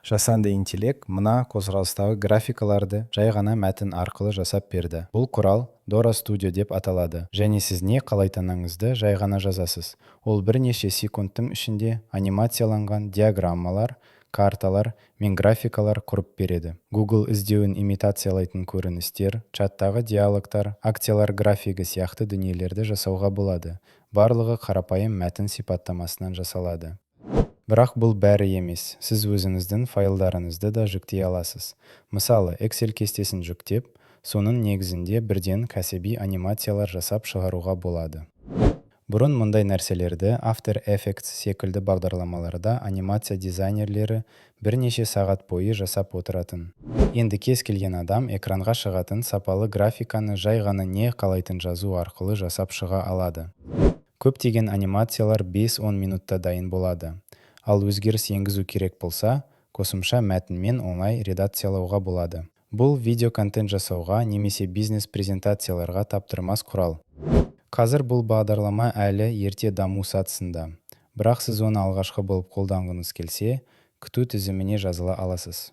Жасанды интеллект мына қозғалыстағы графикаларды жай ғана мәтін арқылы жасап берді. Бұл құрал Dora Studio деп аталады, және сіз не қалайтыныңызды жай ғана жазасыз. Ол бірнеше секундтың ішінде анимацияланған диаграммалар, карталар мен графикалар құрып береді. Google іздеуін имитациялайтын көріністер, чаттағы диалогтар, акциялар графигі сияқты дүниелерді жасауға болады. Барлығы қарапайым мәтін сипаттамасынан жасалады. Бірақ бұл бәрі емес. Сіз өзіңіздің файлдарыңызды да жүктей аласыз. Мысалы, Excel кестесін жүктеп, соның негізінде бірден кәсіби анимациялар жасап шығаруға болады. Бұрын мұндай нәрселерді After Effects секілді бағдарламаларда анимация дизайнерлері бірнеше сағат бойы жасап отыратын. Енді кез келген адам экранға шығатын сапалы графиканы жай ғана не қалайтын жазу арқылы жасап шыға алады. Көптеген анимациялар 5-10 минутта дайын болады. Ал өзгеріс енгізу керек болса, қосымша мәтінмен оңай редакциялауға болады. Бұл видео-контент жасауға немесе бизнес-презентацияларға таптырмас құрал. Қазір бұл бағдарлама әлі ерте даму сатысында. Бірақ сіз оны алғашқы болып қолданғыңыз келсе, күту тізіміне жазыла аласыз.